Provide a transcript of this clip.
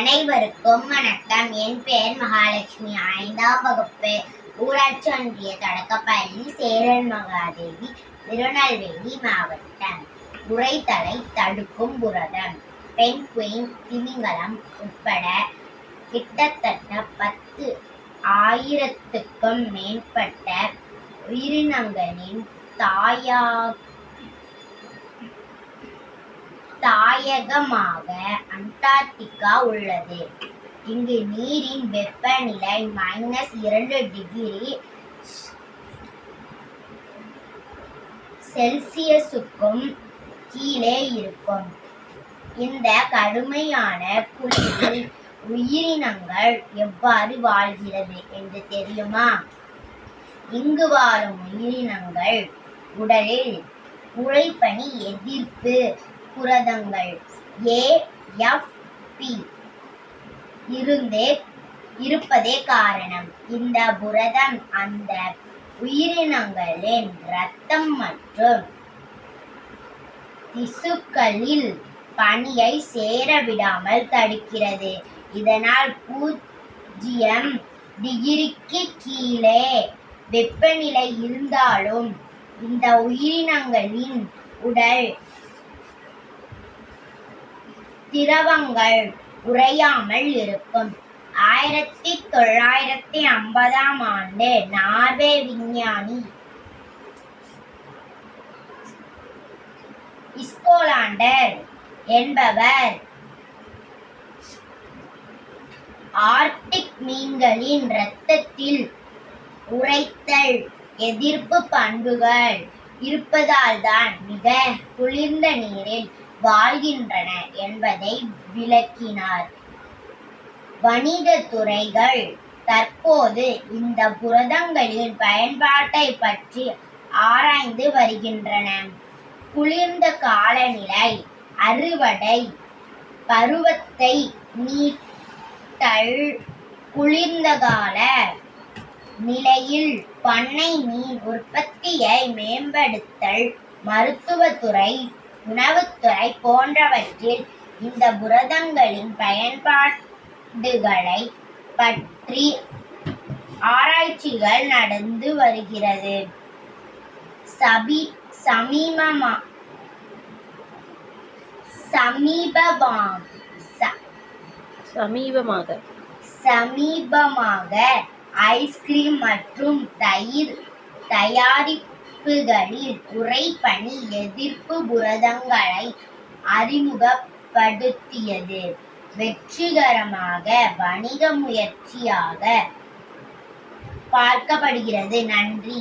அனைவருக்கும் வணக்கம். என் பெயர் மகாலட்சுமி. 5ஆம் வகுப்பு ஊராட்சி ஒன்றிய தொடக்கப்பள்ளி சேரன் மகாதேவி, திருநெல்வேலி மாவட்டம். உரைத்தலை தடுக்கும் புரதம். பென்குயின், திமிங்கலம் உட்பட கிட்டத்தட்ட 10,000க்கும் மேற்பட்ட உயிரினங்களின் தாயகமாக அண்டார்டிகா உள்ளது. இங்கு நீரின் வெப்பநிலை -2 டிகிரி செல்சியஸுக்கும் கீழே இருக்கும். இந்த கடுமையான குளிரில் உயிரினங்கள் எவ்வாறு வாழ்கிறது என்று தெரியுமா? இங்கு வாழும் உயிரினங்கள் உடலில் உறைபனி எதிர்ப்பு புரதங்கள் AFP இருப்பதே காரணம். இந்த புரதம் அந்த உயிரினங்களின் இரத்தம் மற்றும் திசுக்களில் பனியை சேர விடாமல் தடுக்கிறது. இதனால் 0 டிகிரிக்கு கீழே வெப்பநிலை இருந்தாலும் இந்த உயிரினங்களின் உடல் திரவங்கள் உறையாமல் இருக்கும். 1950ஆம் ஆண்டு நார்வே விஞ்ஞானி ஸ்கோலாண்டர் என்பவர் ஆர்க்டிக் மீன்களின் இரத்தத்தில் உறைத்தல் எதிர்ப்பு பண்புகள் இருப்பதால் தான் மிக குளிர்ந்த நீரில் வாழ்கின்றன என்பதை விளக்கினார். வணிகத் துறைகள் தற்போது இந்த புரதங்களின் பயன்பாட்டை பற்றி ஆராய்ந்து வருகின்றன. குளிர்ந்த காலநிலை அறுவடை பருவத்தை நீட்டல், குளிர்ந்த கால நிலையில் பண்ணை மீன் உற்பத்தியை மேம்படுத்தல், மருத்துவத்துறை, உணவுத்துறை போன்றவற்றில் இந்த புரதங்களின் பயன்பாடுகளை பற்றி ஆராய்ச்சிகள் நடந்து வருகிறது. சமீபமாக ஐஸ்கிரீம் மற்றும் தயிர் தயாரிப்புகளில் உறைபனி எதிர்ப்பு புரதங்களை அறிமுகப்படுத்தியது வெற்றிகரமாக வணிக முயற்சியாக பார்க்கப்படுகிறது. நன்றி.